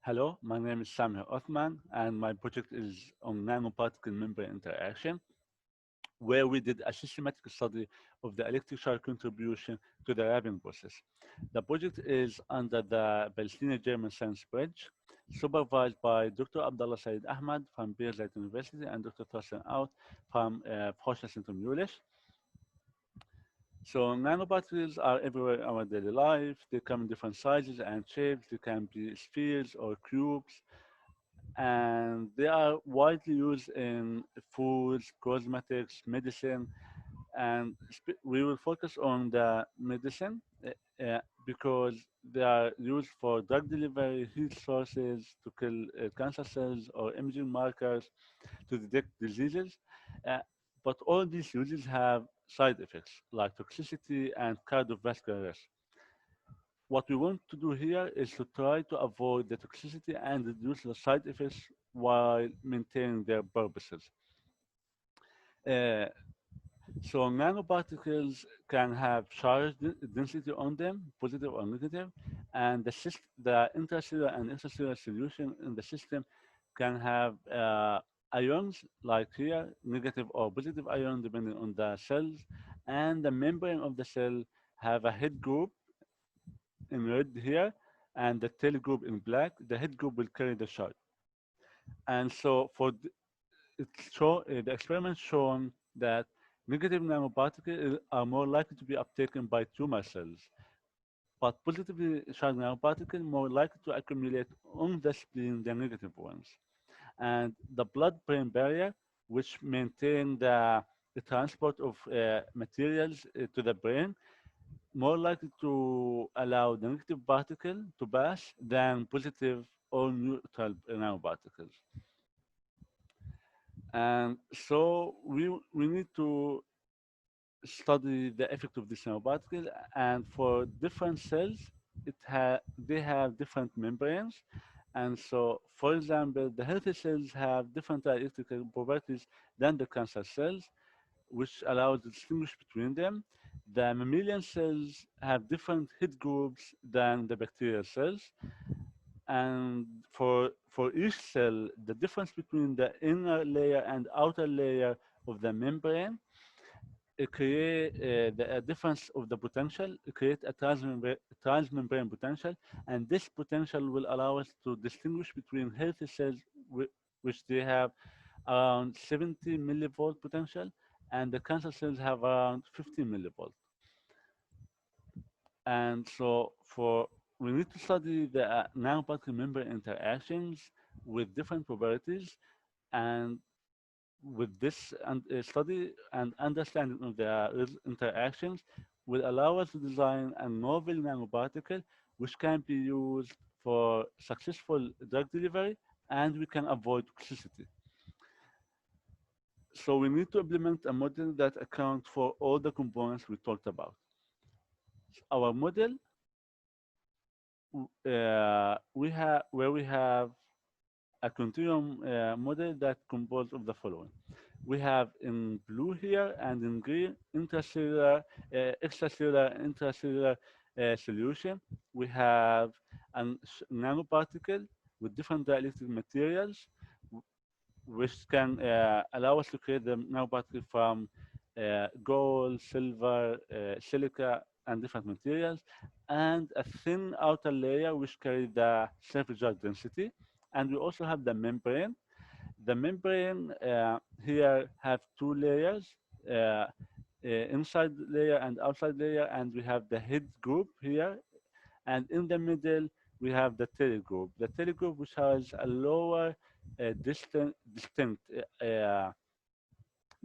Hello, my name is Sameh Othman, and my project is on nanoparticle-membrane interaction, where we did a systematic study of the electric charge contribution to the wrapping process. The project is under the Palestinian-German Science Bridge, supervised by Dr. Abdullah Said Ahmad from Birzeit University and Dr. Thorsten Out from Hochschule Zentrum Jülich. So nanoparticles are everywhere in our daily life. They come in different sizes and shapes. They can be spheres or cubes, and they are widely used in foods, cosmetics, medicine, and we will focus on the medicine because they are used for drug delivery, heat sources to kill cancer cells or imaging markers to detect diseases. Uh, but all these uses have side effects like toxicity and cardiovascular risk. What we want to do here is to try to avoid the toxicity and reduce the side effects while maintaining their purposes. Uh, so nanoparticles can have charge density on them, positive or negative, and the intracellular and extracellular solution in the system can have ions like here, negative or positive ion depending on the cells, and the membrane of the cell have a head group in red here and the tail group in black. The head group will carry the charge. And so the experiment shown that negative nanoparticles are more likely to be uptaken by tumor cells, but positively charged nanoparticles more likely to accumulate on the spleen than negative ones. And the blood-brain barrier, which maintain the transport of materials to the brain, more likely to allow the negative particle to pass than positive or neutral nanoparticles. And so we need to study the effect of this nanoparticle. And for different cells, they have different membranes. And so, for example, the healthy cells have different electrical properties than the cancer cells, which allows to distinguish between them. The mammalian cells have different heat groups than the bacterial cells. And for each cell, the difference between the inner layer and outer layer of the membrane it create the difference of the potential, create a transmembrane potential, and this potential will allow us to distinguish between healthy cells, which they have around 70 millivolt potential, and the cancer cells have around 50 millivolt. And so we need to study the nanoparticle membrane interactions with different properties, and with this study and understanding of the interactions will allow us to design a novel nanoparticle which can be used for successful drug delivery and we can avoid toxicity. So we need to implement a model that accounts for all the components we talked about. Our model, we have a continuum model that composed of the following. We have in blue here and in green intracellular, extracellular, intracellular solution. We have a nanoparticle with different dielectric materials, which can allow us to create the nanoparticle from gold, silver, silica, and different materials, and a thin outer layer which carry the surface charge density. And we also have the membrane. The membrane here have two layers, inside layer and outside layer, and we have the head group here, and in the middle we have the tail group. The tail group which has a lower distinct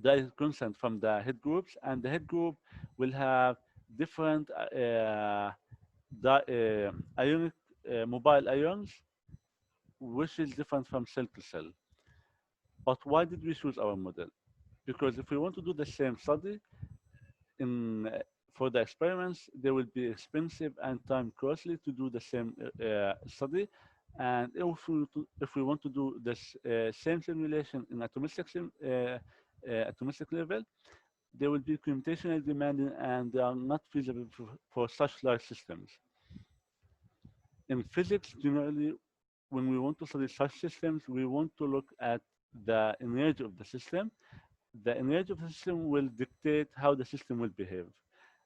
direct consent from the head groups, and the head group will have different ionic mobile ions, which is different from cell to cell. But why did we choose our model? Because if we want to do the same study in for the experiments, they will be expensive and time costly to do the same study. And if we want to do this same simulation in atomistic level, they will be computationally demanding and they are not feasible for such large systems. In physics, generally, when we want to study such systems, we want to look at the energy of the system. The energy of the system will dictate how the system will behave.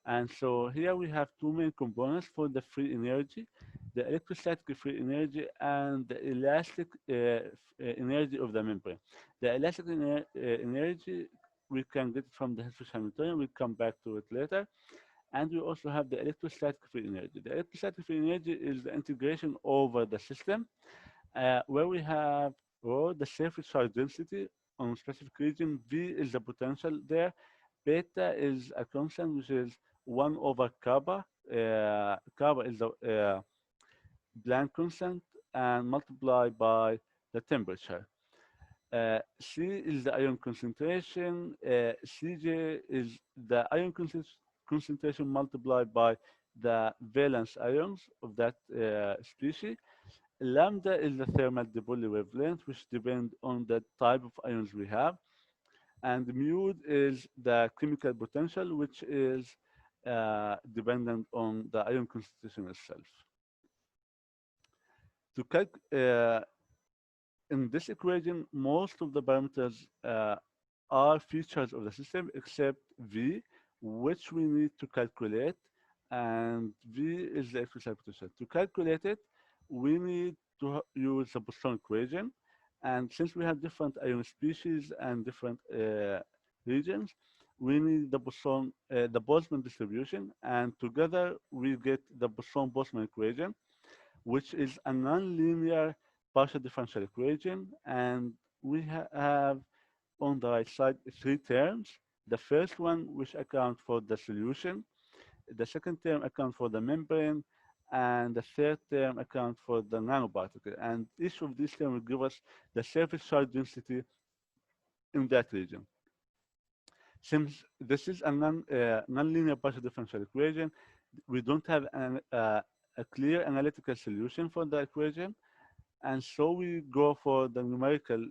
And so here we have two main components for the free energy, the electrostatic free energy and the elastic energy of the membrane. The elastic energy, we can get it from the Hertzsprung Hamiltonian. We'll come back to it later. And we also have the electrostatic free energy. The electrostatic free energy is the integration over the system, where we have rho, the surface charge density on specific region. V is the potential there. Beta is a constant, which is 1 over kappa. Kappa is the Planck constant, and multiplied by the temperature. C is the ion concentration. Cj is the ion concentration multiplied by the valence ions of that species. Lambda is the thermal dipole wavelength, which depends on the type of ions we have. And mu is the chemical potential, which is dependent on the ion concentration itself. To in this equation, most of the parameters are features of the system except V, which we need to calculate, and V is the electrostatic potential. To calculate it, we need to use the Poisson equation, and since we have different ion species and different regions, we need the Boltzmann distribution, and together we get the Poisson Boltzmann equation, which is a nonlinear partial differential equation, and we have on the right side three terms. The first one, which accounts for the solution, the second term accounts for the membrane, and the third term accounts for the nanoparticle. And each of these terms will give us the surface charge density in that region. Since this is a nonlinear partial differential equation, we don't have a clear analytical solution for the equation. And so we go for the numerical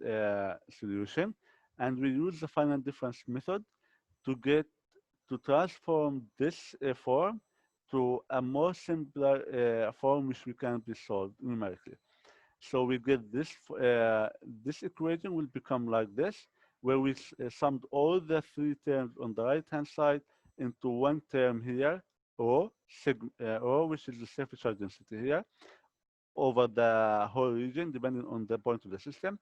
solution, and we use the finite difference method to transform this form to a more simpler form which we can be solved numerically. So we get this equation will become like this, where we summed all the three terms on the right-hand side into one term here, O, O, which is the surface charge density here, over the whole region, depending on the point of the system.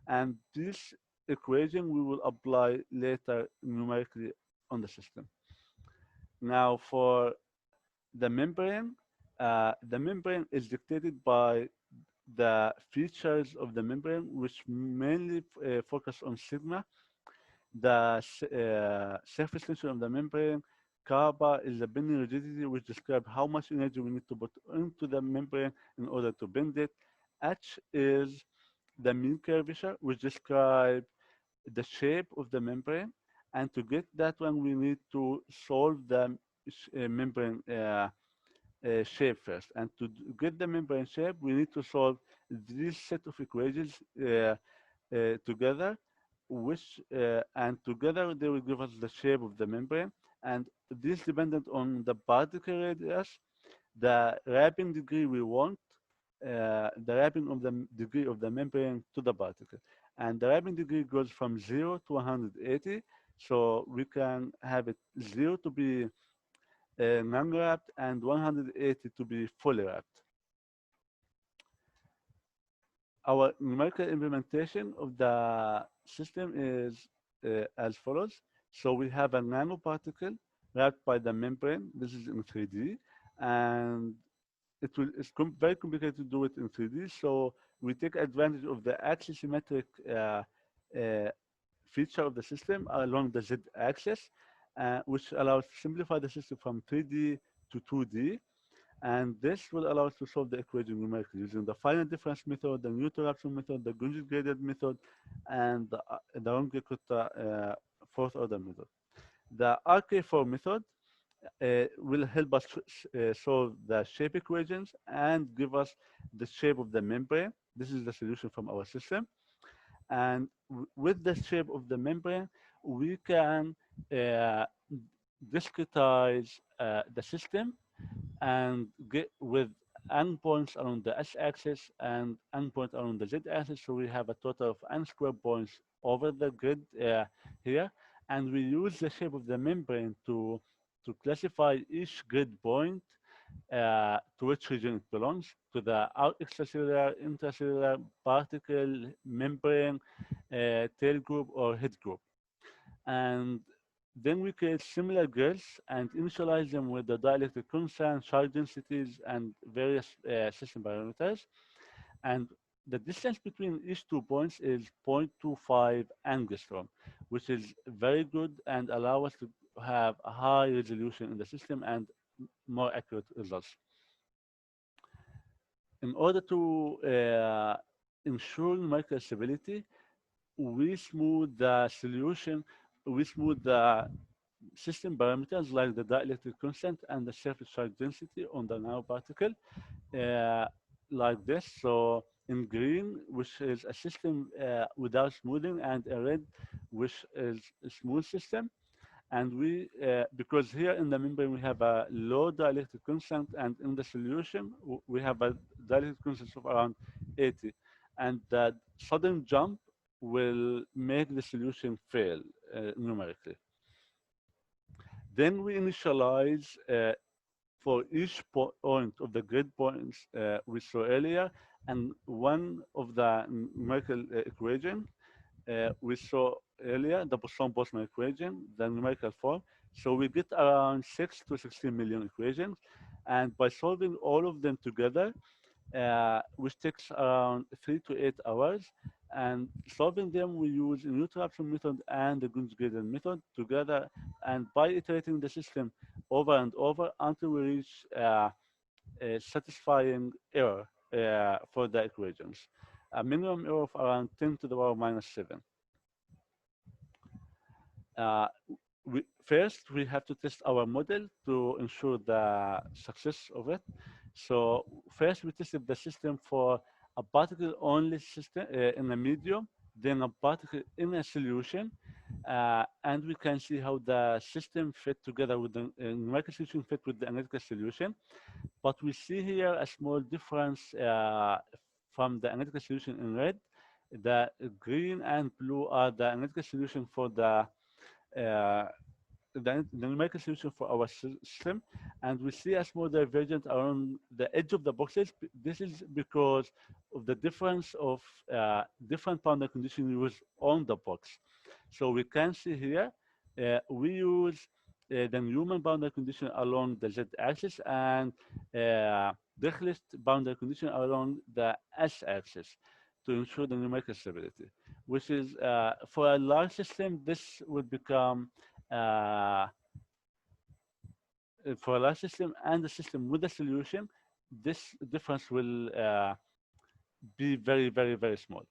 And this equation we will apply later numerically on the system. Now for the membrane is dictated by the features of the membrane, which mainly focus on sigma. The surface tension of the membrane. Kappa is the bending rigidity, which describes how much energy we need to put into the membrane in order to bend it. H is the mean curvature, which describes the shape of the membrane. And to get that one, we need to solve the membrane shape first. And to get the membrane shape, we need to solve this set of equations together, which and together they will give us the shape of the membrane. And this dependent on the particle radius, the wrapping degree we want, the wrapping of the degree of the membrane to the particle. And the wrapping degree goes from 0 to 180. So we can have it 0 to be non-wrapped and 180 to be fully wrapped. Our numerical implementation of the system is as follows. So we have a nanoparticle wrapped by the membrane. This is in 3D, and it's very complicated to do it in 3D. So we take advantage of the axisymmetric feature of the system along the z-axis, which allows to simplify the system from 3D to 2D. And this will allow us to solve the equation numerically using the finite difference method, the Newton-Raphson method, the Gunjit gradient method, and the Runge-Kutta fourth order method. The RK4 method will help us solve the shape equations and give us the shape of the membrane. This is the solution from our system. And with the shape of the membrane, we can discretize the system and get with endpoints along the x-axis and endpoint along the z-axis. So we have a total of n square points over the grid here, and we use the shape of the membrane to classify each grid point to which region it belongs, to the extracellular, intracellular, particle, membrane, tail group, or head group. And then we create similar grids and initialize them with the dielectric constant, charge densities, and various system parameters. And the distance between each 2 points is 0.25 angstrom, which is very good and allow us to have a high resolution in the system and more accurate results. In order to ensure numerical stability, we smooth the solution, we smooth the system parameters like the dielectric constant and the surface charge density on the nanoparticle uh, like this. So in green, which is a system without smoothing, and in red, which is a smooth system. And we, because here in the membrane we have a low dielectric constant, and in the solution we have a dielectric constant of around 80. And that sudden jump will make the solution fail numerically. Then we initialize for each point of the grid points we saw earlier, and one of the numerical equation we saw earlier, the Poisson Boltzmann equation, the numerical form. So we get around 6 to 16 million equations. And by solving all of them together, which takes around 3 to 8 hours, and solving them, we use a neutral absorption method and the Gunz gradient method together, and by iterating the system over and over until we reach a satisfying error for the equations, a minimum error of around 10 to the power minus 7. Uh, first, we have to test our model to ensure the success of it. So first, we tested the system for a particle-only system in a medium, then a particle in a solution, and we can see how the system fit together with the numerical solution fit with the analytical solution. But we see here a small difference from the analytical solution in red. The green and blue are the analytical solution for uh, the numerical solution for our system, and we see a small divergence around the edge of the boxes. This is because of the difference of different boundary conditions used on the box. So we can see here, we use the Newman boundary condition along the z-axis and Dirichlet boundary condition along the s-axis to ensure the numerical stability, which is for a large system, this would become for a large system and a system with a solution, this difference will be very, very, very small.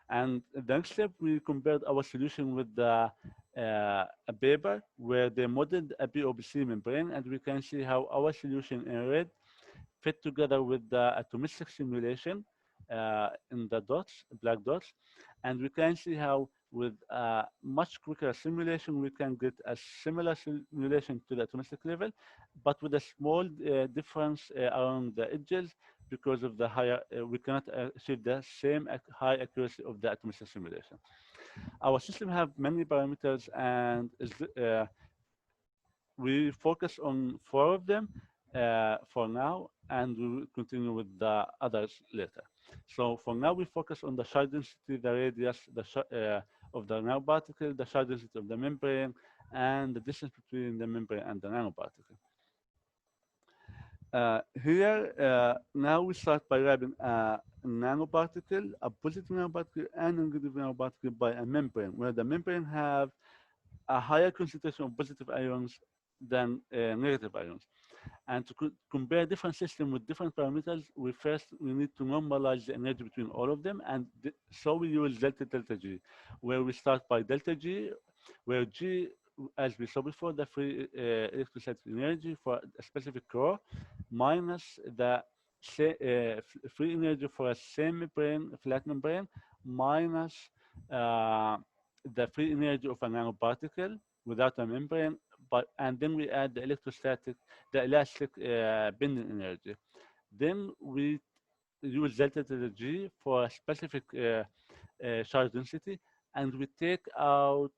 And the next step, we compared our solution with a paper where they modeled a POBC membrane, and we can see how our solution in red fit together with the atomistic simulation in the dots, black dots. And we can see how with much quicker simulation, we can get a similar simulation to the atomistic level, but with a small difference around the edges because of the higher, we cannot achieve the same high accuracy of the atomistic simulation. Our system have many parameters, and we focus on 4 of them for now, and we will continue with the others later. So for now, we focus on the charge density, the radius of the nanoparticle, the charge density of the membrane, and the distance between the membrane and the nanoparticle. Here, now we start by wrapping a nanoparticle, a positive nanoparticle, and a negative nanoparticle by a membrane, where the membrane have a higher concentration of positive ions than negative ions. And to compare different systems with different parameters, we need to normalize the energy between all of them. And so we use delta delta G, where we start by delta G, where G, as we saw before, the free electrostatic energy for a specific core, minus the free energy for a same membrane, flat membrane, minus the free energy of a nanoparticle without a membrane, and then we add the electrostatic, the elastic bending energy. Then we use delta to the G for a specific charge density, and we take out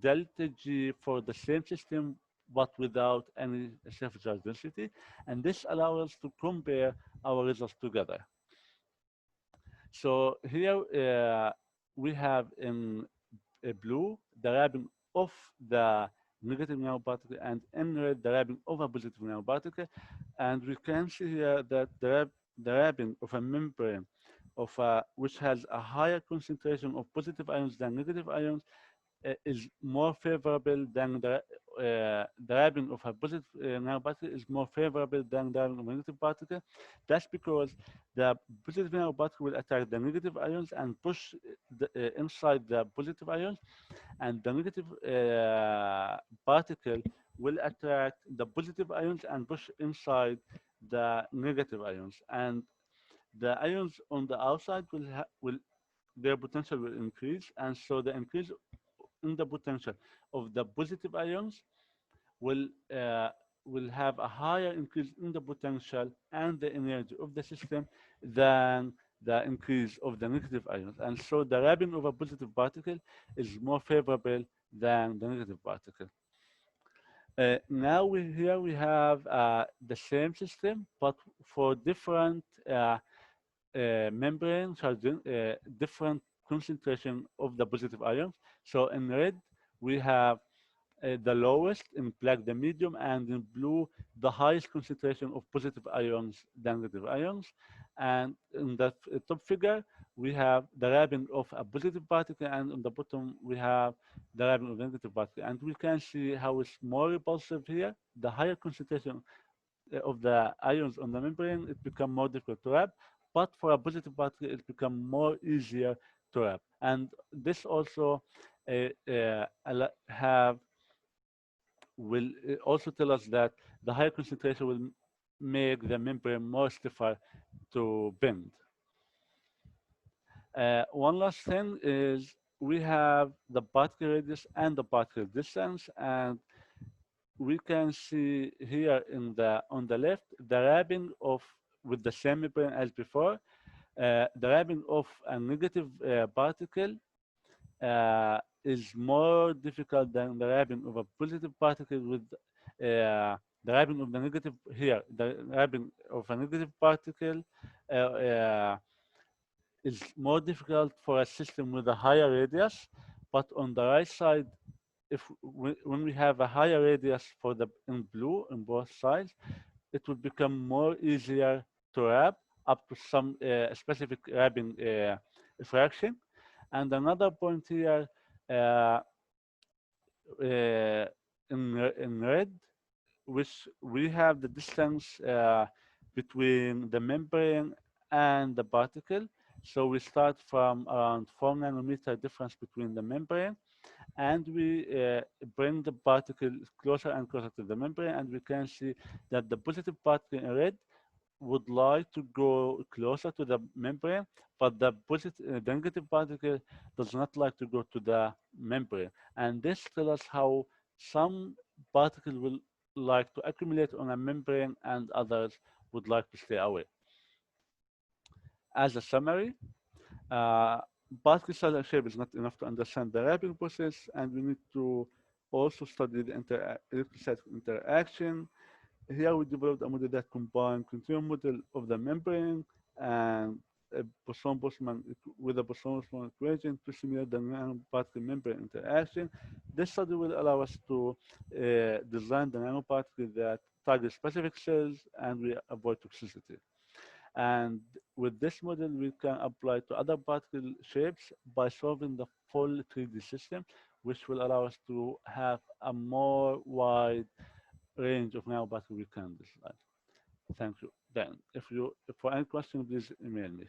delta G for the same system but without any surface charge density, and this allows us to compare our results together. So here we have in blue the wrapping of the negative nanoparticle, and in red the wrapping of a positive nanoparticle, and we can see here that the wrapping of a membrane of which has a higher concentration of positive ions than negative ions is more favorable than the wrapping of a positive nanoparticle is more favorable than the wrapping of a negative particle. That's because the positive nanoparticle will attack the negative ions and push inside the positive ions, and the negative particle will attract the positive ions and push inside the negative ions. And the ions on the outside will their potential will increase, and so the increase in the potential of the positive ions will uh, will have a higher increase in the potential and the energy of the system than the increase of the negative ions. And so the wrapping of a positive particle is more favorable than the negative particle. Now here we have the same system, but for different membrane charging, different concentration of the positive ions. So in red, we have the lowest, in black the medium, and in blue the highest concentration of positive ions than negative ions. And in the top figure, we have the wrapping of a positive particle, and on the bottom we have the wrapping of a negative particle. And we can see how it's more repulsive here. The higher concentration of the ions on the membrane, it become more difficult to wrap. But for a positive particle, it become more easier to wrap. And this also have will also tell us that the higher concentration will make the membrane more stiffer to bend. One last thing is we have the particle radius and the particle distance, and we can see here in the on the left the wrapping of with the same membrane as before, the wrapping of a negative particle is more difficult than the wrapping of a positive particle with the wrapping of the negative here. The wrapping of a negative particle uh, uh, is more difficult for a system with a higher radius, but on the right side, if when we have a higher radius for the in blue on both sides, it will become more easier to wrap up to some specific wrapping fraction. And another point here, uh, in red, which we have the distance between the membrane and the particle. So we start from around 4 nanometer difference between the membrane, and we bring the particle closer and closer to the membrane, and we can see that the positive particle in red would like to go closer to the membrane, but the negative particle does not like to go to the membrane. And this tells us how some particles will like to accumulate on a membrane and others would like to stay away. As a summary, uh, particle size and shape is not enough to understand the wrapping process, and we need to also study the electrostatic interaction. Here we developed a model that combined continuum model of the membrane and a with a Poisson-Boltzmann equation to simulate the nanoparticle membrane interaction. This study will allow us to design the nanoparticle that target specific cells and we avoid toxicity. And with this model, we can apply to other particle shapes by solving the full 3D system, which will allow us to have a more wide range of nanoparticles we can design. Thank you. Then, if for any question, please email me.